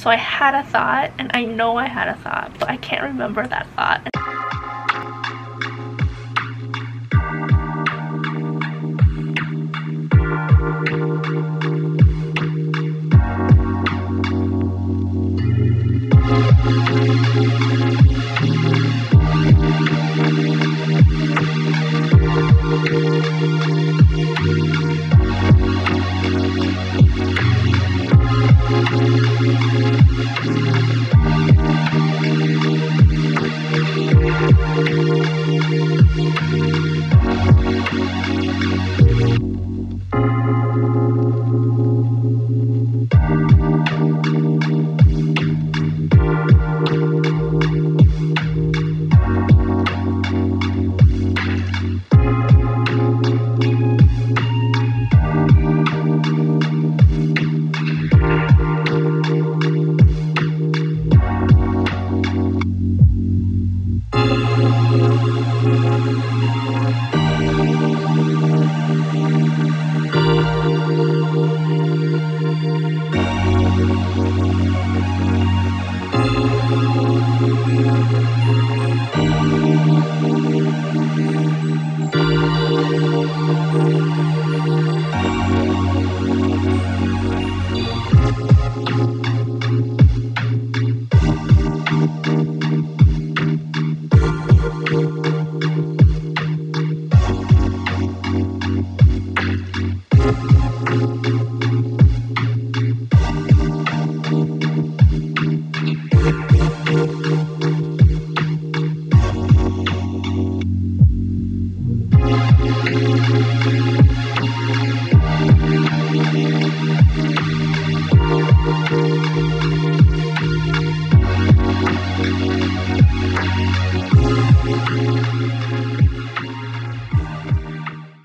So I had a thought, and I know I had a thought, but I can't remember that thought.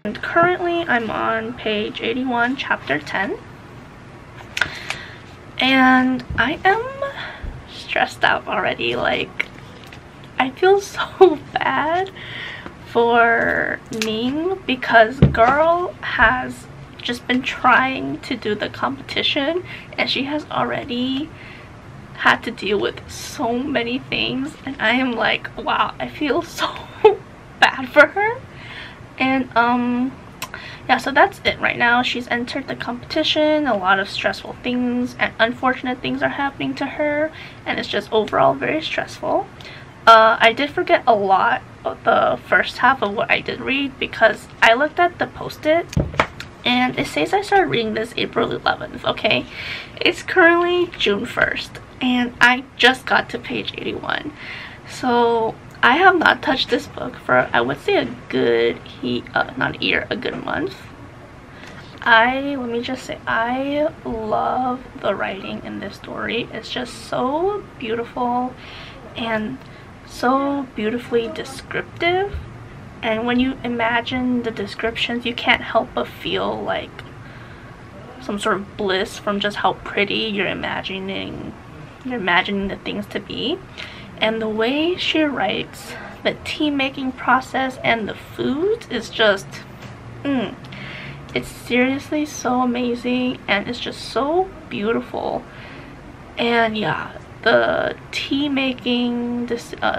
And currently I'm on page 81, chapter 10. And I am stressed out already. Like, I feel so bad for Ning because girl has just been trying to do the competition and she has already had to deal with so many things, and I am like, wow, I feel so bad for her. And yeah, so that's it right now. She's entered the competition. A lot of stressful things and unfortunate things are happening to her, and it's just overall very stressful. I did forget a lot of the first half of what I did read because I looked at the post-it and it says I started reading this April 11th, okay? It's currently June 1st and I just got to page 81. So I have not touched this book for, I would say, a good, not a year, a good month. Let me just say, I love the writing in this story. It's just so beautiful and so beautifully descriptive. And when you imagine the descriptions, you can't help but feel like some sort of bliss from just how pretty you're imagining the things to be. And the way she writes, the tea making process and the food is just it's seriously so amazing, and it's just so beautiful. And yeah, the tea making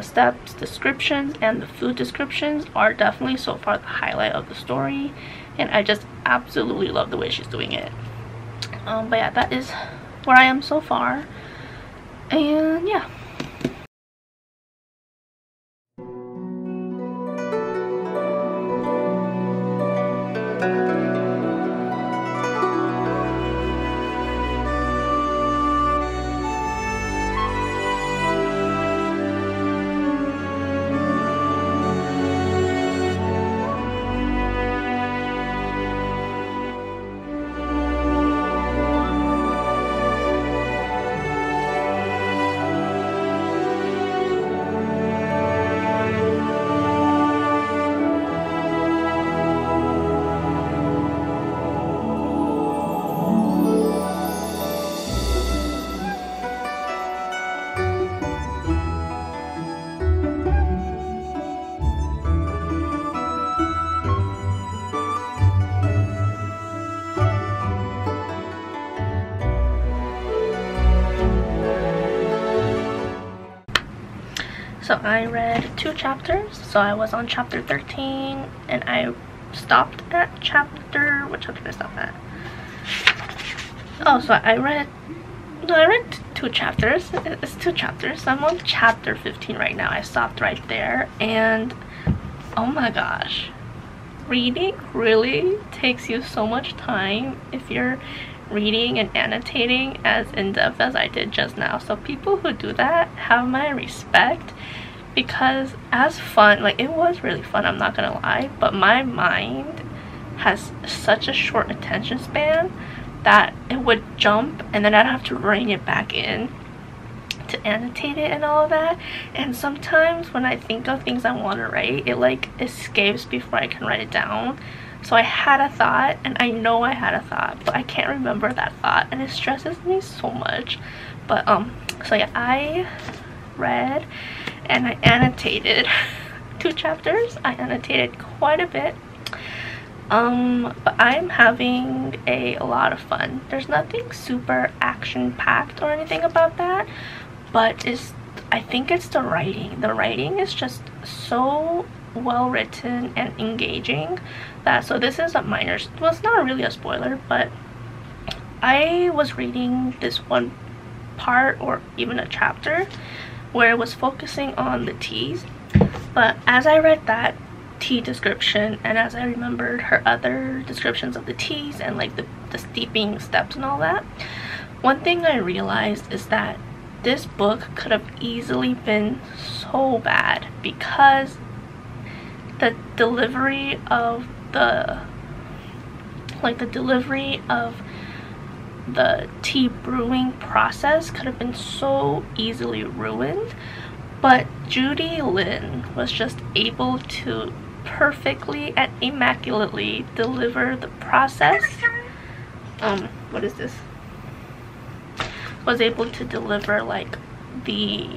steps descriptions and the food descriptions are definitely so far the highlight of the story, and I just absolutely love the way she's doing it. But yeah, that is where I am so far, and yeah. So I read 2 chapters. So I was on chapter 13 and I stopped at chapter, what chapter did I stop at? Oh, so I read 2 chapters. It's 2 chapters. So I'm on chapter 15 right now. I stopped right there, and oh my gosh, reading really takes you so much time if you're reading and annotating as in-depth as I did just now. So people who do that have my respect, because as fun, like, it was really fun, I'm not gonna lie, but my mind has such a short attention span that it would jump and then I'd have to rein it back in to annotate it and all of that. And sometimes when I think of things I want to write, it like escapes before I can write it down. So I had a thought, and I know I had a thought, but I can't remember that thought, and it stresses me so much. But so yeah, I read and I annotated 2 chapters. I annotated quite a bit. But I'm having a lot of fun. There's nothing super action-packed or anything about that, but I think it's the writing. The writing is just so well written and engaging that, so this is a minor, well, it's not really a spoiler, but I was reading this one part or even a chapter where it was focusing on the teas, but as I read that tea description and as I remembered her other descriptions of the teas and like the steeping steps and all that, one thing I realized is that this book could have easily been so bad because the delivery of the tea brewing process could have been so easily ruined. But Judy Lin was just able to perfectly and immaculately deliver the process. What is this? Was able to deliver like the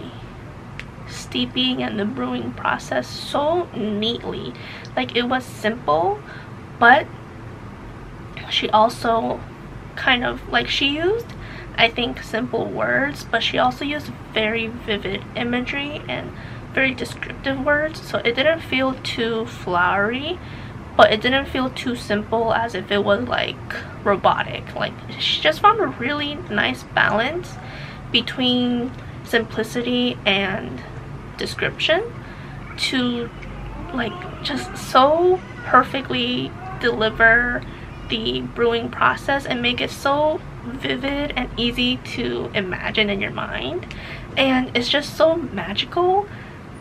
steeping and the brewing process so neatly. Like, it was simple, but she also kind of like, she used, I think, simple words, but she also used very vivid imagery and very descriptive words, so it didn't feel too flowery, but it didn't feel too simple as if it was like robotic. Like, she just found a really nice balance between simplicity and description to like just so perfectly deliver the brewing process and make it so vivid and easy to imagine in your mind. And it's just so magical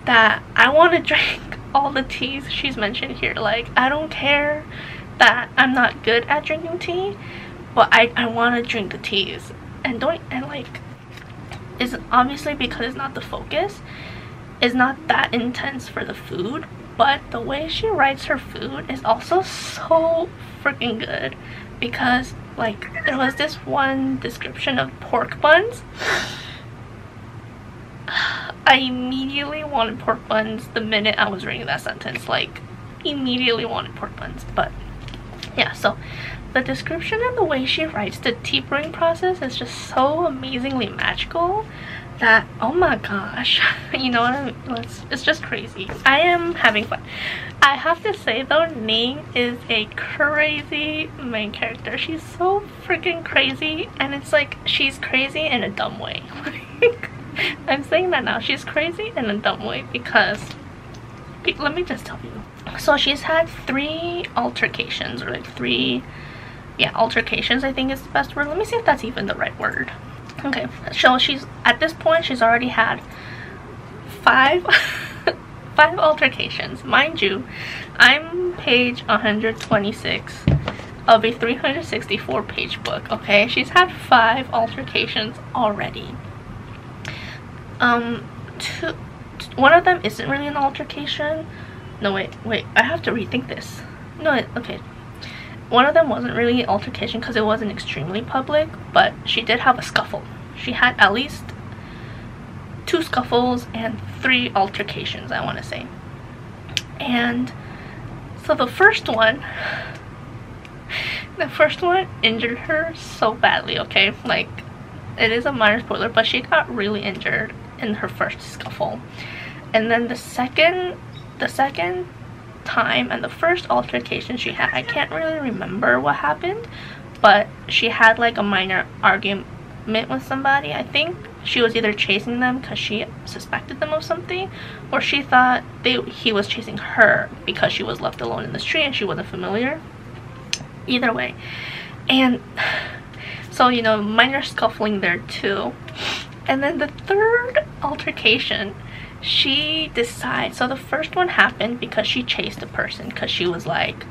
that I want to drink all the teas she's mentioned here. Like, I don't care that I'm not good at drinking tea, but I want to drink the teas. And like, it's obviously because it's not the focus, it's not that intense for the food, but the way she writes her food is also so freaking good. Because like, there was this one description of pork buns. I immediately wanted pork buns the minute I was reading that sentence. Like, immediately wanted pork buns. But yeah, so the description and the way she writes the tea brewing process is just so amazingly magical that, oh my gosh, you know what I mean? It's just crazy. I am having fun. I have to say though, Ning is a crazy main character. She's so freaking crazy, and it's like, she's crazy in a dumb way. I'm saying that now, she's crazy in a dumb way, because let me just tell you. So she's had 3 altercations, or like 3, yeah, altercations I think is the best word. Let me see if that's even the right word. Okay, so she's, at this point, she's already had 5 altercations. Mind you, I'm page 126 of a 364 page book, okay? She's had 5 altercations already. One of them isn't really an altercation. No, wait, I have to rethink this. No, okay. One of them wasn't really an altercation because it wasn't extremely public, but she did have a scuffle. She had at least 2 scuffles and 3 altercations, I want to say. And so the first one injured her so badly, okay? Like, it is a minor spoiler, but she got really injured in her first scuffle. And then the second time and the first altercation she had, I can't really remember what happened, but she had like a minor argument with somebody. I think she was either chasing them because she suspected them of something, or she thought he was chasing her because she was left alone in the street and she wasn't familiar. Either way. And so, you know, minor scuffling there too. And then the third altercation, she decides, so the first one happened because she chased a person because she was like,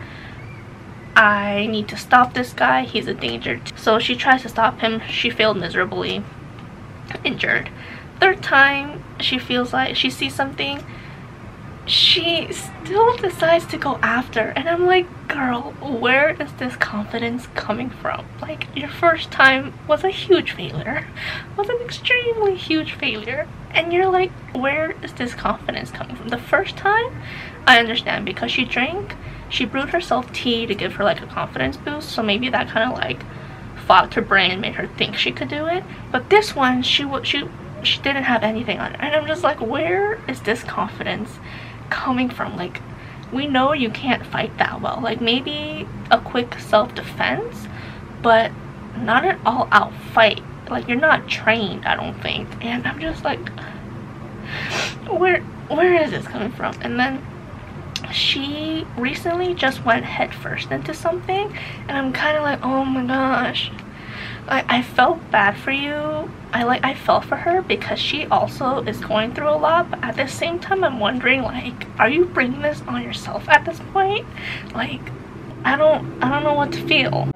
I need to stop this guy, he's a danger. So she tries to stop him, she failed miserably, injured. Third time, she feels like she sees something, she still decides to go after, and I'm like, girl, where is this confidence coming from? Like, your first time was a huge failure, was an extremely huge failure, and you're like, where is this confidence coming from? The first time, I understand, because she drank, she brewed herself tea to give her like a confidence boost, so maybe that kind of like fogged her brain and made her think she could do it. But this one, she didn't have anything on her, and I'm just like, where is this confidence coming from? Like, we know you can't fight that well, like maybe a quick self-defense, but not an all-out fight. Like, you're not trained, I don't think. And I'm just like, where is this coming from? And then she recently just went headfirst into something, and I'm kind of like, oh my gosh, I felt bad for you. I felt for her because she also is going through a lot, but at the same time I'm wondering, like, are you bringing this on yourself at this point? Like, I don't know what to feel.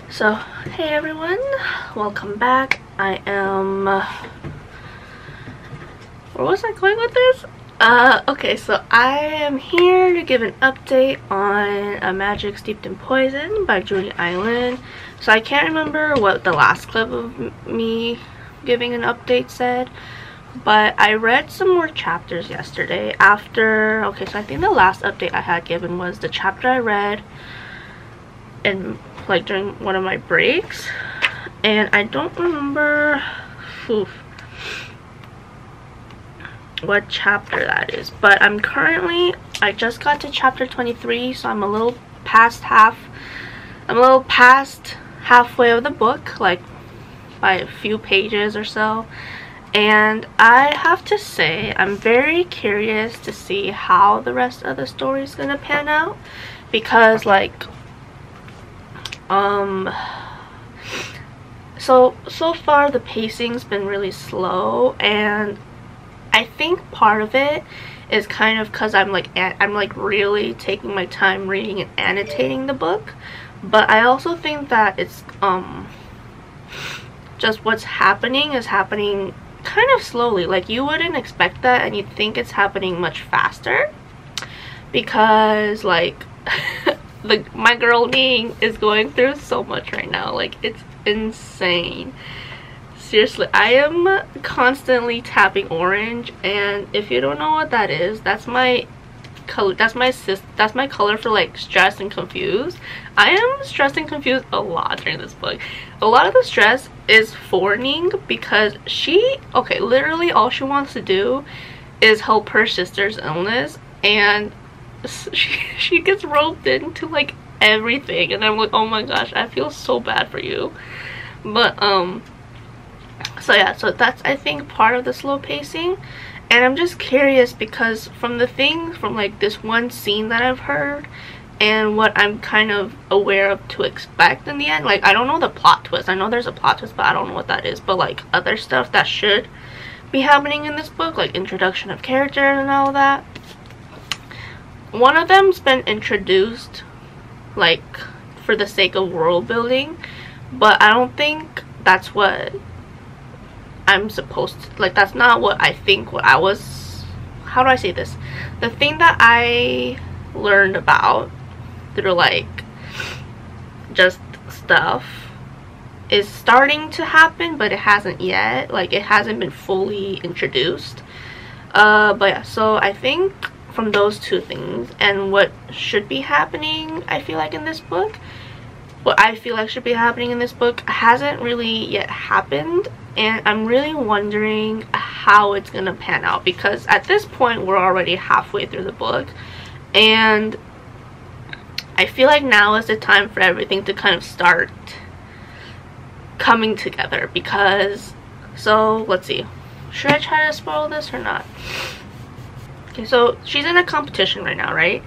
So, hey everyone, welcome back. I am, where was I going with this? Okay, so I am here to give an update on A Magic Steeped in Poison by Judy Island. So I can't remember what the last clip of me giving an update said, but I read some more chapters yesterday after, okay, so I think the last update I had given was the chapter I read and like during one of my breaks, and I don't remember what chapter that is, but I just got to chapter 23, so I'm a little past halfway of the book, like by a few pages or so. And I have to say, I'm very curious to see how the rest of the story is gonna pan out, because like so far the pacing's been really slow, and I think part of it is kind of because I'm like really taking my time reading and annotating the book, But I also think that it's just what's happening is happening kind of slowly. Like, you wouldn't expect that, and you'd think it's happening much faster, because like my girl Ning is going through so much right now. Like, it's insane. Seriously, I am constantly tapping orange, and if you don't know what that is, that's my color. That's my color for like stressed and confused. I am stressed and confused a lot during this book. A lot of the stress is for Ning, because okay, literally all she wants to do is help her sister's illness, and she gets roped into like everything, and I'm like, oh my gosh, I feel so bad for you. But so yeah, so that's, I think, part of the slow pacing. And I'm just curious, because from like this one scene that I've heard and what I'm kind of aware of to expect in the end, like, I don't know the plot twist. I know there's a plot twist, but I don't know what that is. But like other stuff that should be happening in this book, like introduction of characters and all that, one of them's been introduced like for the sake of world building, but I don't think that's what I'm supposed to, like, that's not what I think what I was, how do I say this, the thing that I learned about through like just stuff is starting to happen, but it hasn't yet. Like, it hasn't been fully introduced. But yeah, so I think from those two things and what should be happening, I feel like in this book, what I feel like should be happening in this book hasn't really yet happened, and I'm really wondering how it's gonna pan out, because at this point we're already halfway through the book, and I feel like now is the time for everything to kind of start coming together. Because, so let's see, should I try to spoil this or not? Okay, so she's in a competition right now, right?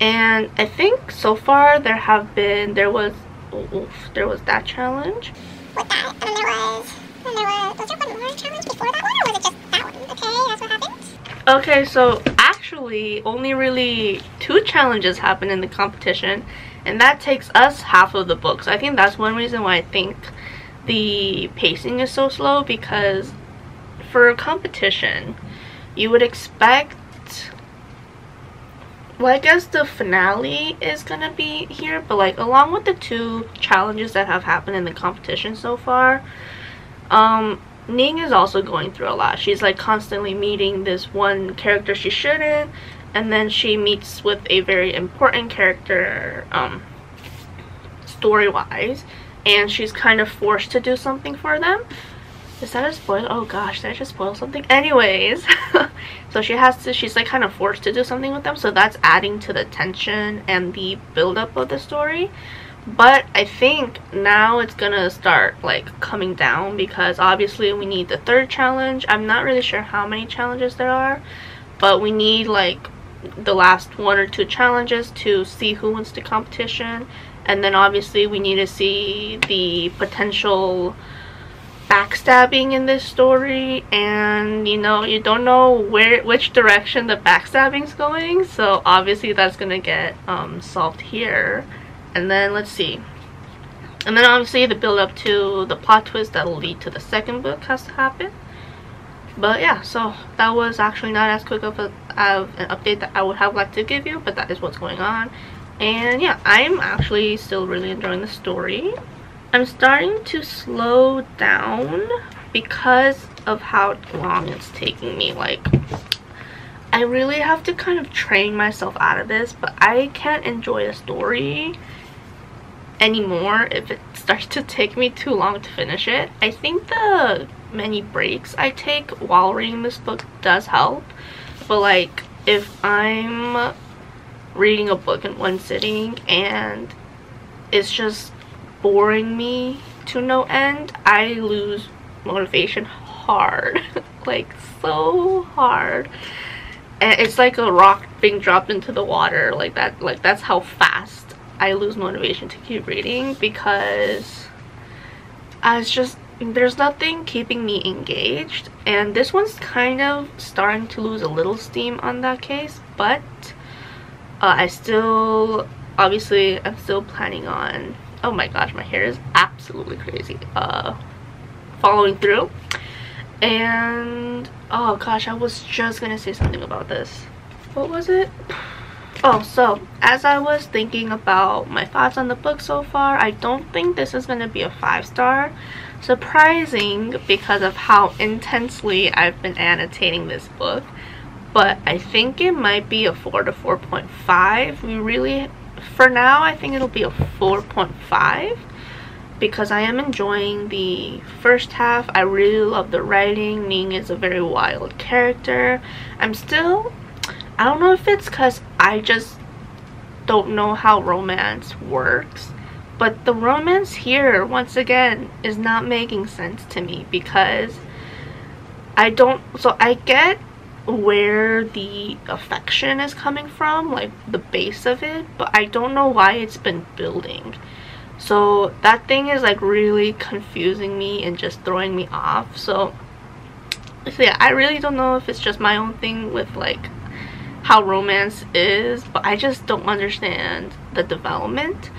And I think so far there was that challenge. With that, and then was there one more challenge before that one, or was it just that one? Okay, that's what happened. Okay, so actually only really 2 challenges happen in the competition, and that takes us half of the book. So I think that's one reason why I think the pacing is so slow, because for a competition you would expect, well, I guess the finale is gonna be here, but like along with the 2 challenges that have happened in the competition so far, Ning is also going through a lot. She's like constantly meeting this one character she shouldn't, and then she meets with a very important character story-wise, and she's kind of forced to do something for them. Is that a spoiler? Oh gosh, did I just spoil something? Anyways, so she's like kind of forced to do something with them, so that's adding to the tension and the build-up of the story. But I think now it's gonna start like coming down, because obviously we need the 3rd challenge. I'm not really sure how many challenges there are, but we need like the last 1 or 2 challenges to see who wins the competition. And then obviously we need to see the potential backstabbing in this story, and you know, you don't know which direction the backstabbing's going, so obviously that's gonna get solved here. And then let's see, and then obviously the build up to the plot twist that will lead to the 2nd book has to happen. But yeah, so that was actually not as quick of an update that I would have liked to give you, but that is what's going on. And yeah, I'm actually still really enjoying the story. I'm starting to slow down because of how long it's taking me. Like, I really have to kind of train myself out of this, but I can't enjoy a story anymore if it starts to take me too long to finish it. I think the many breaks I take while reading this book does help, but like if I'm reading a book in one sitting and it's just boring me to no end, I lose motivation hard. Like, so hard. And it's like a rock being dropped into the water, like that. Like, that's how fast I lose motivation to keep reading, because it's just, there's nothing keeping me engaged. And this one's kind of starting to lose a little steam on that case, but I still obviously I'm still planning on, oh my gosh, my hair is absolutely crazy, following through. And oh gosh, I was just gonna say something about this. What was it? Oh, so as I was thinking about my thoughts on the book so far, I don't think this is gonna be a 5-star. Surprising because of how intensely I've been annotating this book, but I think it might be a 4 to 4.5. We really, for now, I think it'll be a 4.5 because I am enjoying the first half. I really love the writing. Ning is a very wild character. I don't know if it's because I just don't know how romance works, but the romance here, once again, is not making sense to me because I get where the affection is coming from, like the base of it, but I don't know why it's been building. So that thing is like really confusing me and just throwing me off. So yeah, I really don't know if it's just my own thing with like how romance is, but I just don't understand the development.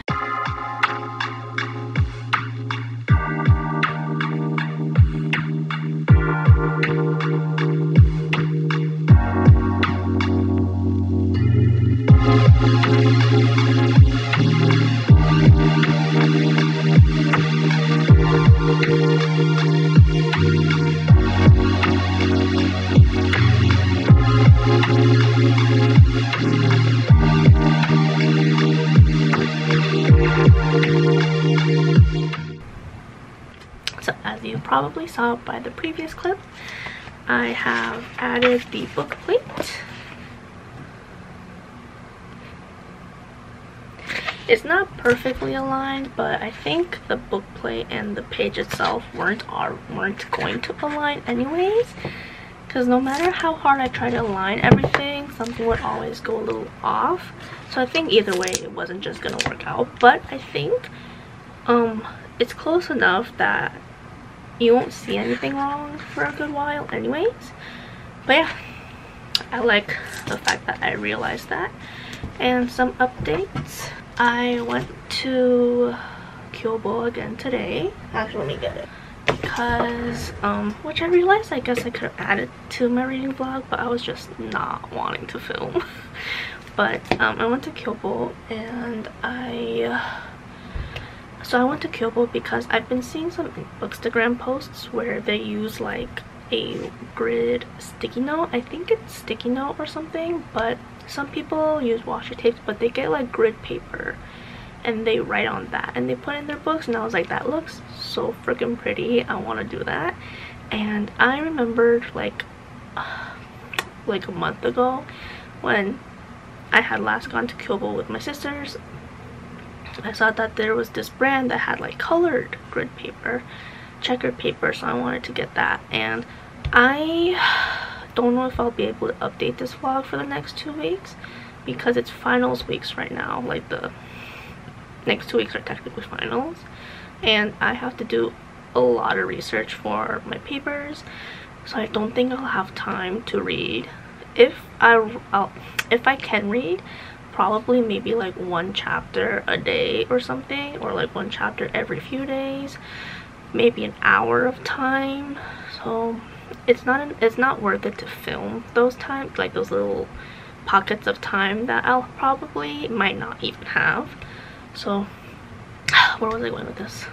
So as you probably saw by the previous clip, I have added the book plate. It's not perfectly aligned, but I think the book plate and the page itself weren't going to align anyways, because no matter how hard I try to align everything, something would always go a little off. So I think either way it wasn't just gonna work out, but I think it's close enough that you won't see anything wrong for a good while anyways. But yeah, I like the fact that I realized that. And some updates. I went to Kyobo again today. Actually, let me get it. Because, which I realized I guess I could have added to my reading vlog, but I was just not wanting to film. But, I went to Kyobo and so I went to Kyobo because I've been seeing some Bookstagram posts where they use like a grid sticky note. I think it's sticky note or something, but some people use washi tapes, but they get like grid paper and they write on that and they put in their books, and I was like, that looks so freaking pretty, I want to do that. And I remembered like a month ago when I had last gone to Kyobo with my sisters, I saw that there was this brand that had like colored grid paper, checkered paper, so I wanted to get that. And I don't know if I'll be able to update this vlog for the next 2 weeks because it's finals weeks right now. Like the next 2 weeks are technically finals, and I have to do a lot of research for my papers, so I don't think I'll have time to read. If I can read, probably maybe like 1 chapter a day or something, or like 1 chapter every few days, maybe an hour of time. So it's not worth it to film those times, like those little pockets of time that I'll probably might not even have. So where was I going with this?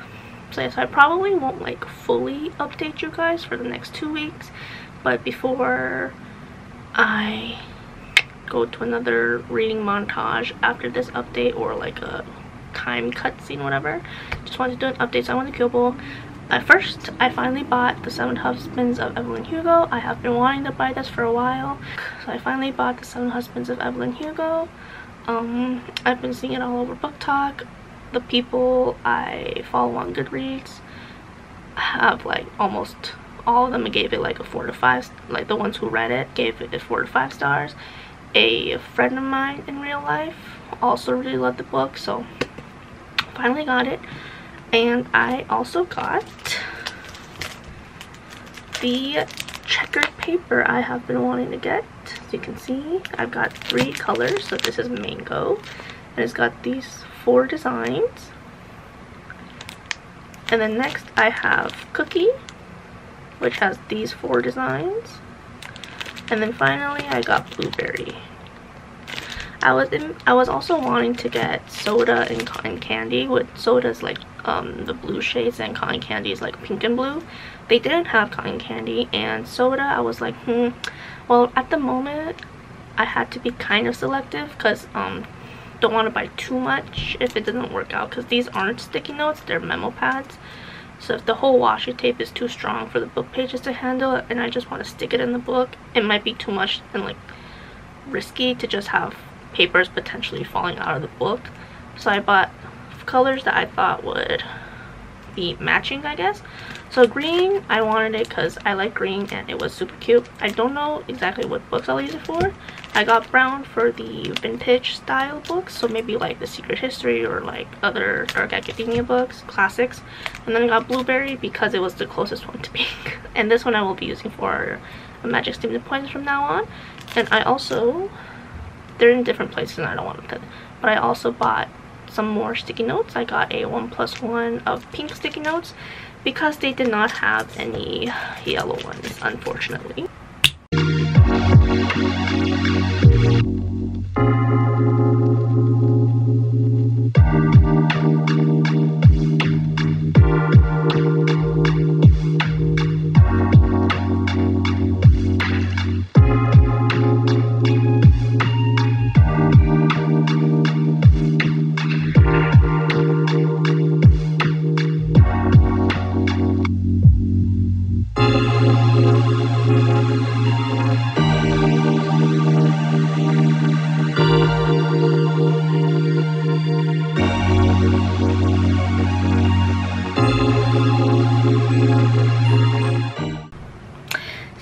So yes, I probably won't like fully update you guys for the next 2 weeks, but before I go to another reading montage after this update, or like a time cutscene, whatever, just wanted to do an update. So I went to Kyobo. First, I finally bought The Seven Husbands of Evelyn Hugo. I have been wanting to buy this for a while, so I finally bought The Seven Husbands of Evelyn Hugo. I've been seeing it all over Book Talk. The people I follow on Goodreads have like almost all of them gave it like a 4 to 5. Like the ones who read it gave it 4 to 5 stars. A friend of mine in real life also really loved the book, so finally got it. And I also got the checkered paper I have been wanting to get. As you can see, I've got 3 colors. So this is mango, and it's got these 4 designs. And then next I have Cookie, which has these 4 designs. And then finally I got Blueberry. I was also wanting to get Soda and Cotton Candy, with Soda's like the blue shades and Cotton Candy is like pink and blue. They didn't have Cotton Candy, and Soda I was like, well, at the moment I had to be kind of selective because don't want to buy too much if it doesn't work out, because these aren't sticky notes, they're memo pads. So if the whole washi tape is too strong for the book pages to handle and I just want to stick it in the book, it might be too much and like risky to just have papers potentially falling out of the book. So I bought colors that I thought would be matching, I guess. So green, I wanted it because I like green and it was super cute. I don't know exactly what books I'll use it for. I got brown for the vintage style books, so maybe like The Secret History or like other dark academia books, classics. And then I got blueberry because it was the closest one to pink. And this one I will be using for Magic Steam Points from now on. And I also, they're in different places and I don't want them, but I also bought some more sticky notes. I got a 1+1 of pink sticky notes because they did not have any yellow ones, unfortunately.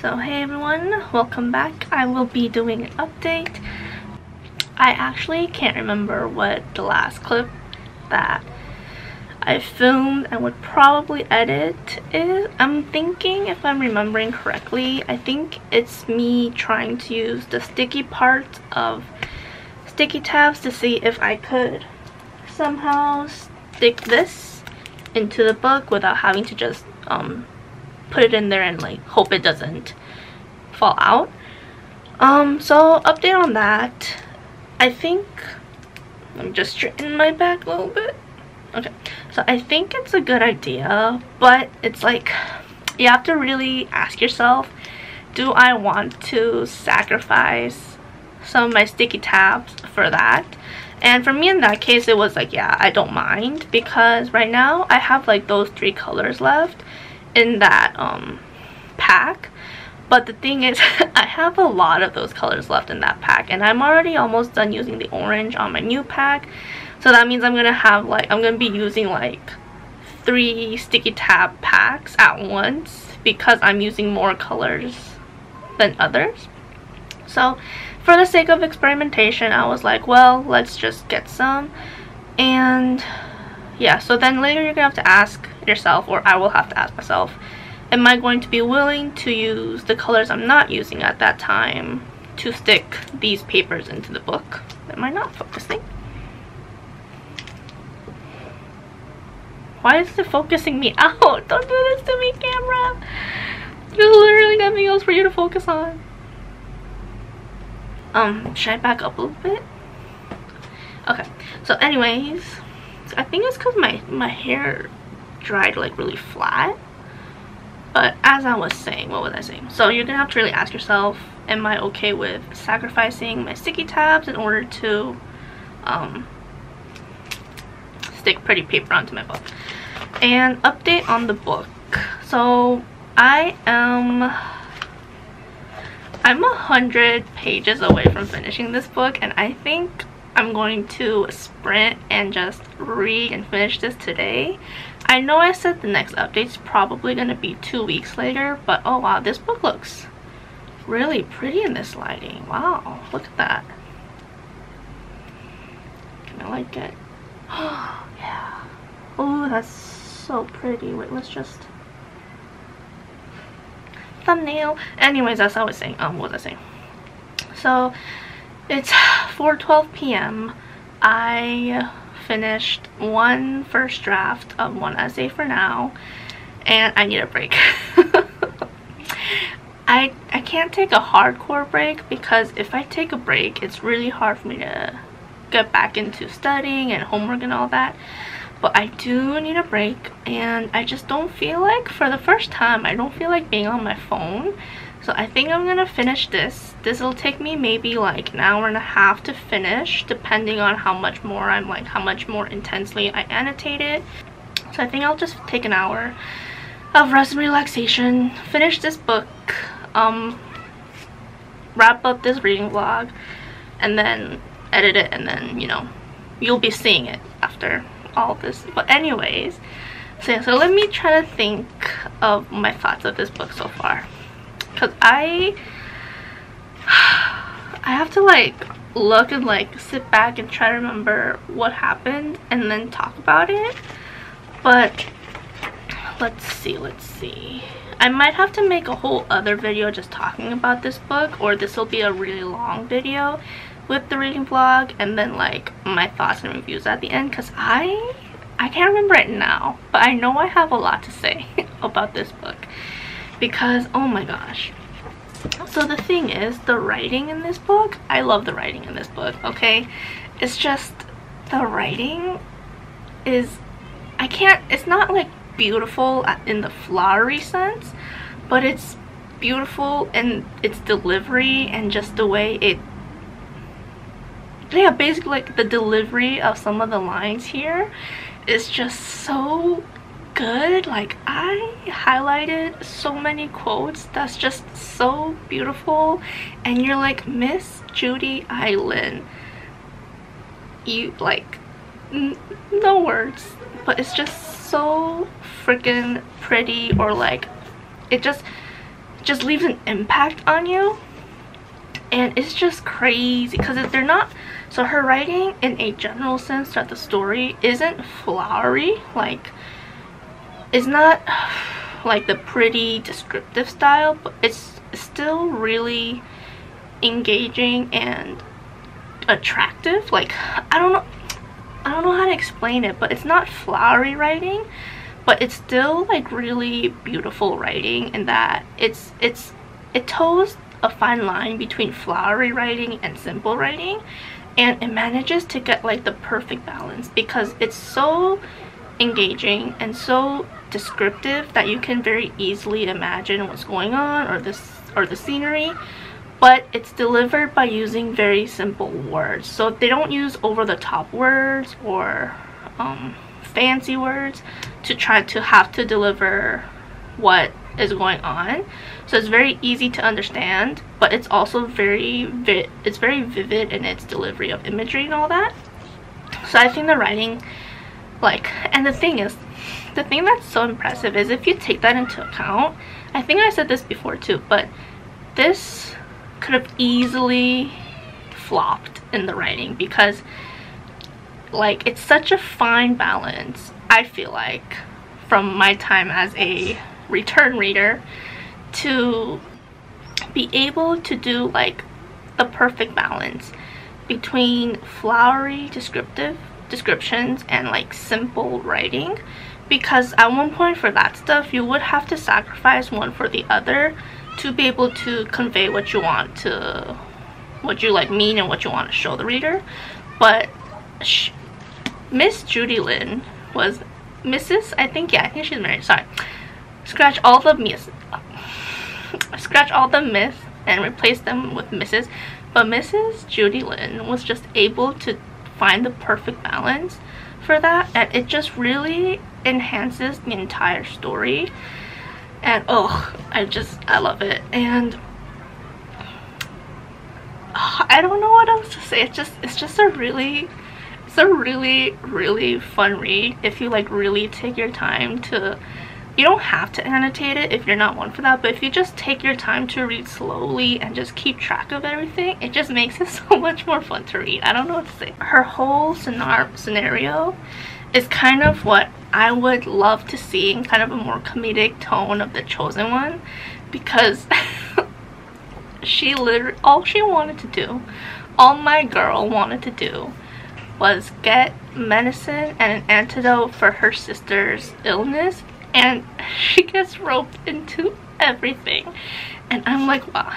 So hey everyone, welcome back. I will be doing an update. I actually can't remember what the last clip that I filmed and would probably edit is. I'm thinking, if I'm remembering correctly, I think it's me trying to use the sticky part of sticky tabs to see if I could somehow stick this into the book without having to just put it in there and like hope it doesn't fall out. So update on that. I think, let me just straighten my back a little bit. Okay, so I think it's a good idea, but it's like you have to really ask yourself, do I want to sacrifice some of my sticky tabs for that? And for me in that case, it was like, yeah, I don't mind, because right now I have like those 3 colors left in that pack. But the thing is, I have a lot of those colors left in that pack, and I'm already almost done using the orange on my new pack. So that means I'm gonna be using like 3 sticky tab packs at once because I'm using more colors than others. So for the sake of experimentation, I was like, well, let's just get some. And yeah, so then later you're gonna have to ask yourself, or I will have to ask myself, am I going to be willing to use the colors I'm not using at that time to stick these papers into the book? Am I not focusing? Why is it focusing me out? Don't do this to me, camera. There's literally nothing else for you to focus on. Should I back up a little bit? Okay, so anyways, I think it's because my hair dried like really flat. But as I was saying, what was I saying? So you're gonna have to really ask yourself, am I okay with sacrificing my sticky tabs in order to stick pretty paper onto my book? And update on the book. So I'm 100 pages away from finishing this book, and I think I'm going to sprint and just read and finish this today. I know I said the next update's probably going to be 2 weeks later, but oh wow, this book looks really pretty in this lighting. Wow, look at that. I like it. Oh yeah. Oh, that's so pretty. Wait, let's just thumbnail. Anyways, that's what I was saying. What was I saying? So it's 4:12 p.m. I finished one first draft of one essay for now, and I need a break. I can't take a hardcore break, because if I take a break, it's really hard for me to get back into studying and homework and all that. But I do need a break, and I just don't feel like, for the first time, I don't feel like being on my phone. So I think I'm gonna finish this. This will take me maybe like an hour and a half to finish, depending on how much more how much more intensely I annotate it. So I think I'll just take an hour of rest and relaxation, finish this book, wrap up this reading vlog, and then edit it, and then, you know, you'll be seeing it after all this. But anyways, so let me try to think of my thoughts of this book so far, because I have to like look and like sit back and try to remember what happened and then talk about it. But let's see, I might have to make a whole other video just talking about this book, or this will be a really long video with the reading vlog and then like my thoughts and reviews at the end, because I can't remember it now, but I know I have a lot to say about this book, because oh my gosh. So the thing is, the writing in this book, I love the writing in this book, okay? It's just, the writing is, it's not like beautiful in the flowery sense, but it's beautiful in its delivery and just the way it, yeah, basically like the delivery of some of the lines here is just so good. Like, I highlighted so many quotes that's just so beautiful, and you're like, Miss Judy Island, you like, no words, but it's just so freaking pretty, or like it just leaves an impact on you. And it's just crazy because they're not, so her writing in a general sense throughout the story isn't flowery, like it's not like the pretty descriptive style, but it's still really engaging and attractive. Like, I don't know how to explain it, but it's not flowery writing, but it's still like really beautiful writing, in that it toes a fine line between flowery writing and simple writing, and it manages to get like the perfect balance, because it's so engaging and so descriptive that you can very easily imagine what's going on, or the scenery, but it's delivered by using very simple words. So they don't use over-the-top words or fancy words to try to have to deliver what is going on. So it's very easy to understand, but it's also very vivid in its delivery of imagery and all that. So I think the writing, like, and the thing that's so impressive is, if you take that into account, I think I said this before too, but this could have easily flopped in the writing, because like it's such a fine balance, I feel like, from my time as a return reader, to be able to do like the perfect balance between flowery descriptions and like simple writing. Because at one point for that stuff you would have to sacrifice one for the other to be able to convey what you want to, what you like mean and what you want to show the reader. But Miss Judy Lynn was Mrs. I think she's married, sorry. Scratch all the Miss and replace them with Mrs. But Mrs. Judy Lynn was just able to find the perfect balance for that, and it just really enhances the entire story. And oh, I love it. And I don't know what else to say. It's just a really fun read if you like really take your time to. You don't have to annotate it if you're not one for that, but if you just take your time to read slowly and just keep track of everything, it just makes it so much more fun to read. I don't know what to say. Her whole scenario is kind of what I would love to see in kind of a more comedic tone of The Chosen One, because all she wanted to do, all my girl wanted to do, was get medicine and an antidote for her sister's illness, and she gets roped into everything. And I'm like, wow.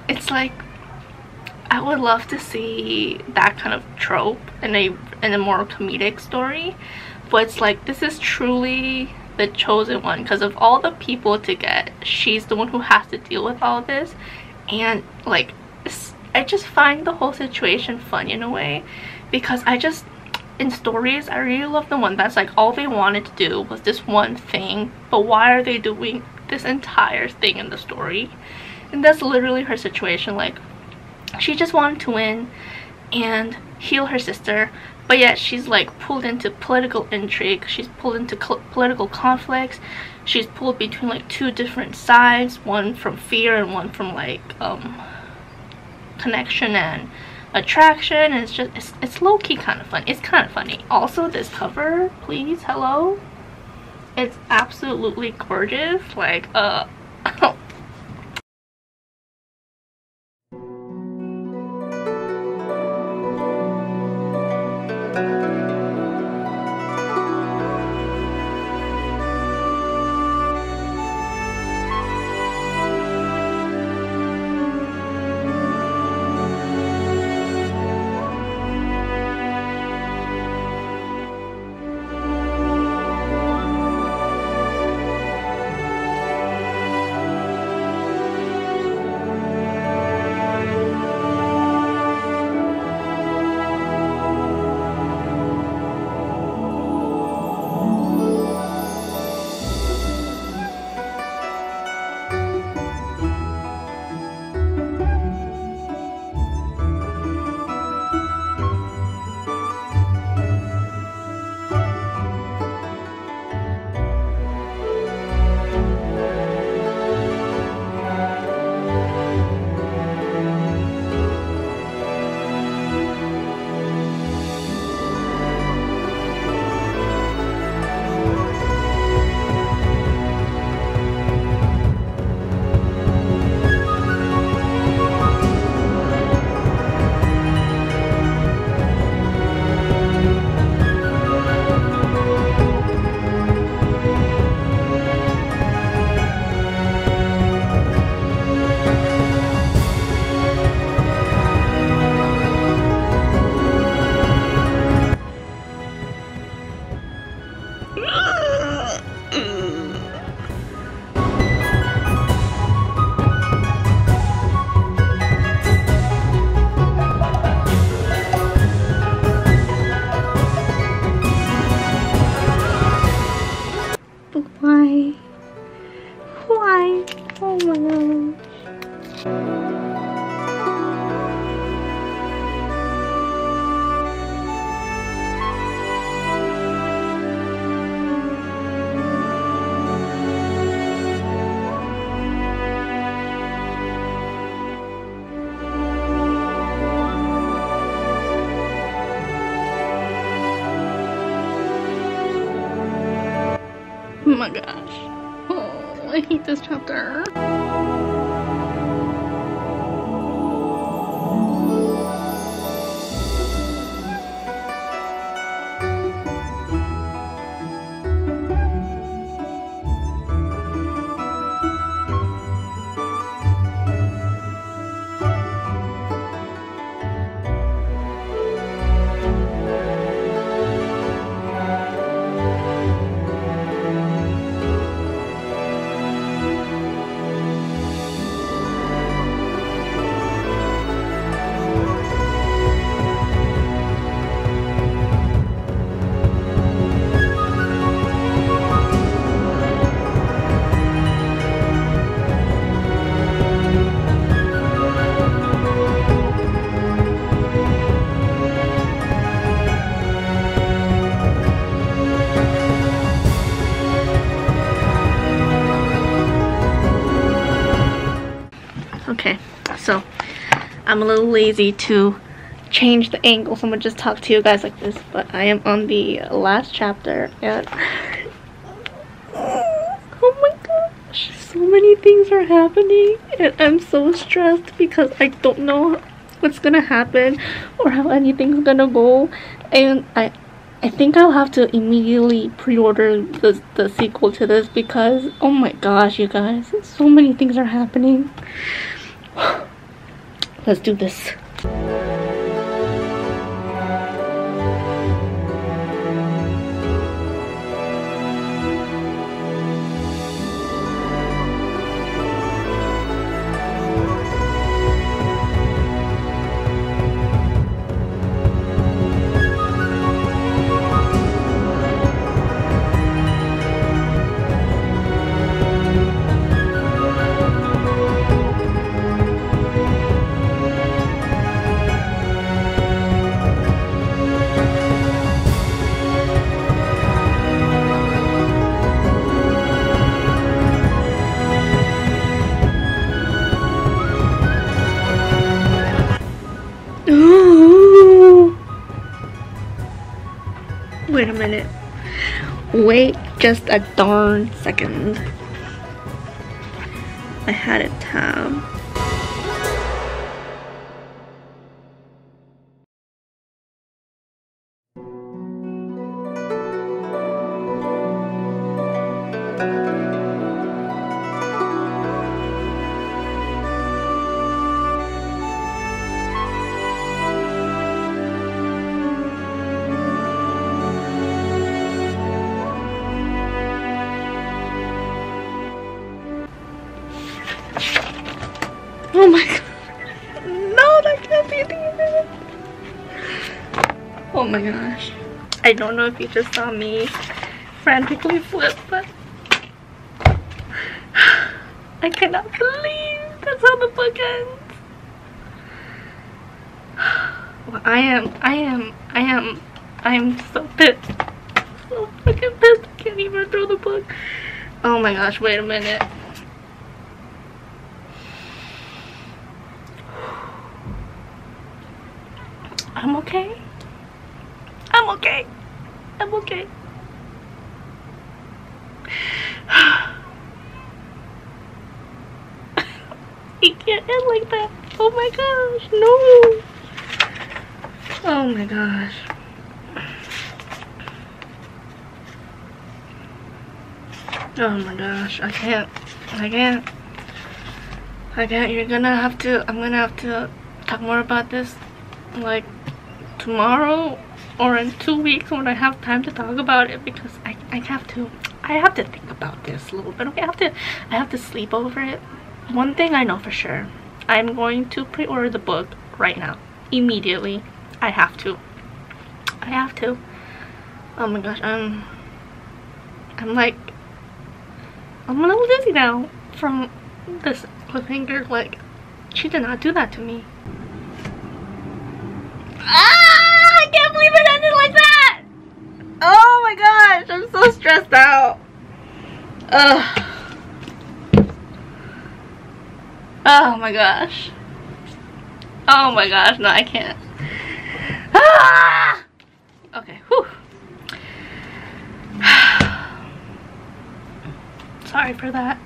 It's like, I would love to see that kind of trope in a more comedic story, but it's like, this is truly the chosen one, because of all the people to get, she's the one who has to deal with all this. And like, I just find the whole situation fun in a way, because in stories, I really love the one that's like, all they wanted to do was this one thing, but why are they doing this entire thing in the story? And that's literally her situation. Like, she just wanted to win and heal her sister, but yet she's like pulled into political intrigue, she's pulled into political conflicts, she's pulled between like two different sides, one from fear and one from like connection and attraction. And it's low-key kind of fun. It's kind of funny. Also, this cover, please, hello, it's absolutely gorgeous. Like why? Oh my gosh. Oh my gosh. Oh, I hate this chapter. Okay, so I'm a little lazy to change the angle, so I'm gonna just talk to you guys like this, but I am on the last chapter and oh my gosh, so many things are happening and I'm so stressed because I don't know what's gonna happen or how anything's gonna go, and I think I'll have to immediately pre-order the sequel to this because oh my gosh, you guys, so many things are happening. Let's do this. Wait a minute. Wait just a darn second. I had a tab. Oh my god. No, that can't be the. Oh my gosh. I don't know if you just saw me frantically flip, but I cannot believe that's how the book ends. Well, I am so pissed. So fucking pissed. I can't even throw the book. Oh my gosh, wait a minute. I'm okay. I'm okay. I'm okay. It can't end like that. Oh my gosh, no. Oh my gosh. Oh my gosh, I can't. You're gonna have to, I'm gonna have to talk more about this like tomorrow or in 2 weeks when I have time to talk about it, because I have to think about this a little bit. Okay, I have to sleep over it. One thing I know for sure, I'm going to pre-order the book right now, immediately. I have to. Oh my gosh, I'm like, I'm a little dizzy now from this cliffhanger. Like, she did not do that to me. I can't believe it ended like that! Oh my gosh, I'm so stressed out. Ugh. Oh my gosh. Oh my gosh, no, I can't. Ah! Okay, whew. Sorry for that.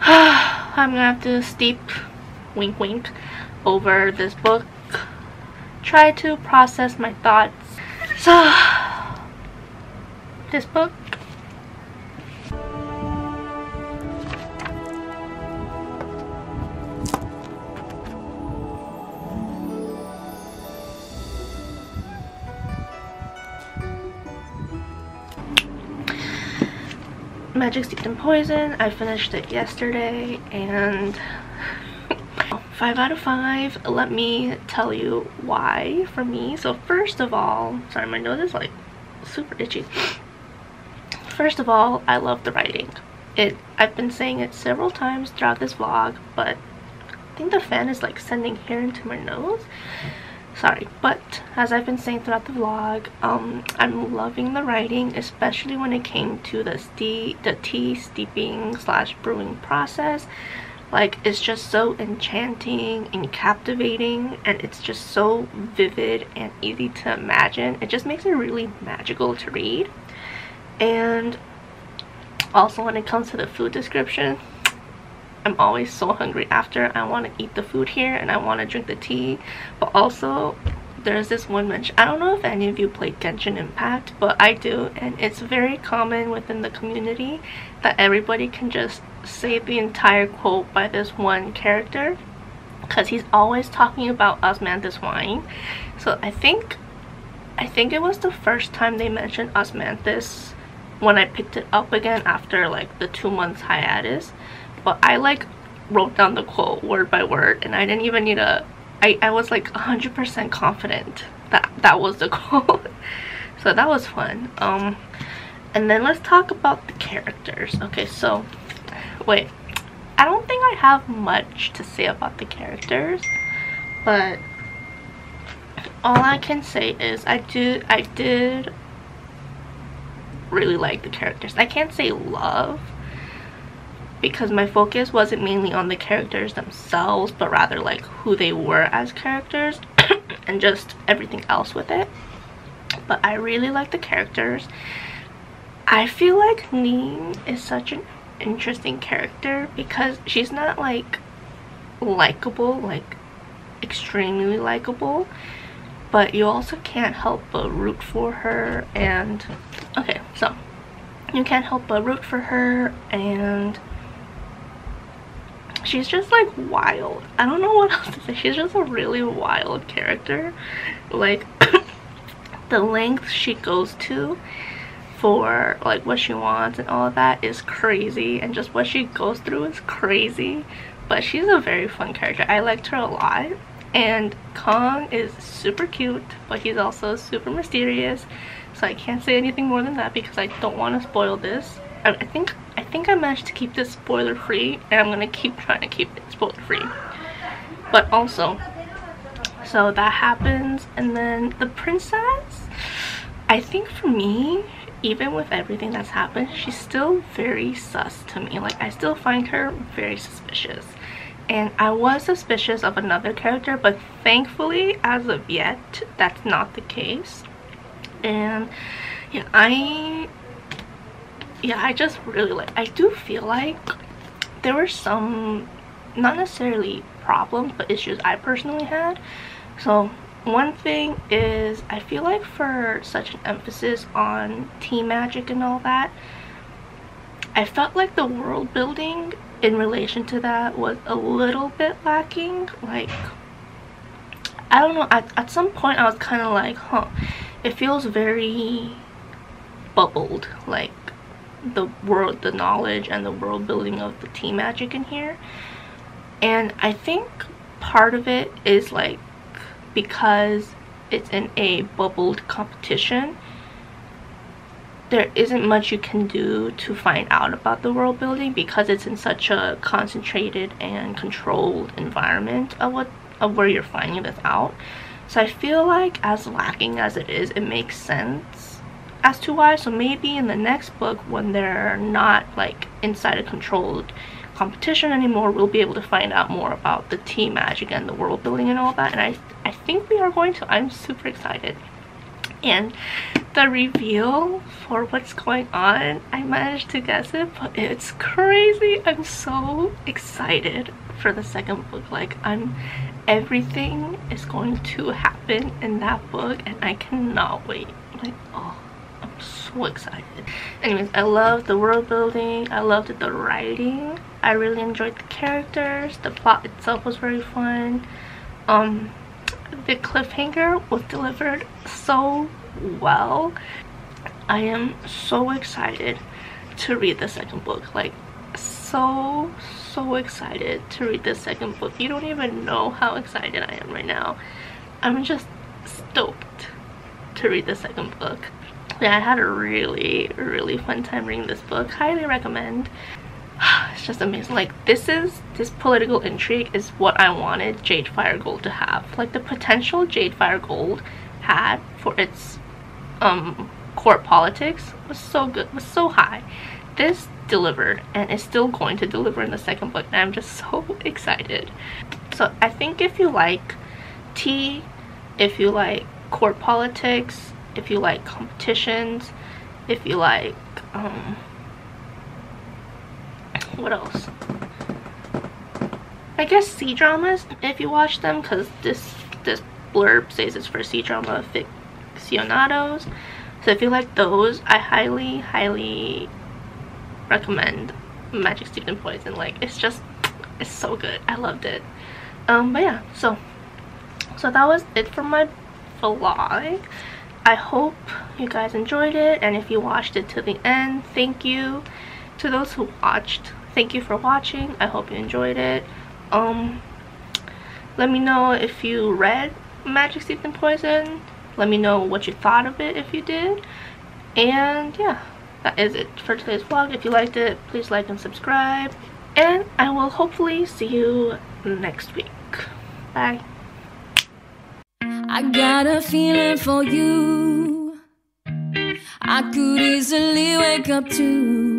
I'm gonna have to steep, wink wink, over this book. Try to process my thoughts. So, this book. Magic Steeped in Poison. I finished it yesterday and 5 out of 5. Let me tell you why for me. So first of all, sorry, my nose is like super itchy. First of all, I love the writing. I've been saying it several times throughout this vlog, but I think the fan is like sending hair into my nose. Sorry, but as I've been saying throughout the vlog, I'm loving the writing, especially when it came to the tea steeping / brewing process. Like, it's just so enchanting and captivating, and it's just so vivid and easy to imagine. It just makes it really magical to read. And also when it comes to the food description, I'm always so hungry after. I want to eat the food here and I want to drink the tea. But also there's this one mention, I don't know if any of you played Genshin Impact, but I do, and it's very common within the community that everybody can just say the entire quote by this one character, because he's always talking about osmanthus wine. So I think it was the first time they mentioned osmanthus when I picked it up again after like the 2 months hiatus, but I like wrote down the quote word by word, and I didn't even need a I was like 100% confident that that was the quote. So that was fun. And then let's talk about the characters. Okay, so wait, I don't think I have much to say about the characters, but all I can say is I did really like the characters. I can't say love, because my focus wasn't mainly on the characters themselves, but rather like who they were as characters and just everything else with it. But I really like the characters. I feel like Ning is such an interesting character because she's not like likable, like extremely likable, but you also can't help but root for her. And okay, so you can't help but root for her, and she's just like wild. I don't know what else to say. She's just a really wild character. Like the lengths she goes to for like what she wants and all of that is crazy, and just what she goes through is crazy. But she's a very fun character. I liked her a lot. And Kong is super cute, but he's also super mysterious, so I can't say anything more than that because I don't want to spoil this. I think I managed to keep this spoiler free, and I'm gonna keep trying to keep it spoiler free. But also, so that happens, and then the princess, I think for me, even with everything that's happened, she's still very sus to me. Like, I still find her very suspicious. And I was suspicious of another character, but thankfully, as of yet, that's not the case. And yeah, I just really like, I do feel like there were some, not necessarily problems, but issues I personally had. So one thing is, I feel like for such an emphasis on teen magic and all that, I felt like the world building in relation to that was a little bit lacking. Like, I don't know, at some point I was kind of like, huh, it feels very bubbled, like the world, the knowledge and the world building of the teen magic in here. And I think part of it is like because it's in a bubbled competition, there isn't much you can do to find out about the world building because it's in such a concentrated and controlled environment of where you're finding this out. So I feel like, as lacking as it is, it makes sense as to why. So maybe in the next book, when they're not like inside a controlled competition anymore, we'll be able to find out more about the teen magic and the world building and all that. And I think we are going to. I'm super excited. And the reveal for what's going on, I managed to guess it, but it's crazy. I'm so excited for the second book. Like, everything is going to happen in that book, and I cannot wait. Like, oh, I'm so excited. Anyways, I loved the world building. I loved the writing. I really enjoyed the characters. The plot itself was very fun. The cliffhanger was delivered so well. I am so excited to read the second book. Like, so excited to read the second book. You don't even know how excited I am right now. I'm just stoked to read the second book. Yeah, I had a really fun time reading this book. Highly recommend. It's just amazing. Like, this political intrigue is what I wanted Jade Fire Gold to have. Like, the potential Jade Fire Gold had for its court politics was so good, was so high. This delivered, and is still going to deliver in the second book, and I'm just so excited. So I think if you like tea, if you like court politics, if you like competitions, if you like what else? I guess C-dramas if you watch them, because this blurb says it's for C-drama aficionados. So if you like those, I highly recommend Magic Steeped in Poison. Like, it's so good. I loved it. But yeah, so that was it for my vlog. I hope you guys enjoyed it, and if you watched it to the end, thank you. To those who watched, thank you for watching. I hope you enjoyed it. Let me know if you read Magic Steeped in Poison. Let me know what you thought of it if you did. And yeah, that is it for today's vlog. If you liked it, please like and subscribe, and I will hopefully see you next week. Bye. I got a feeling for you. I could easily wake up to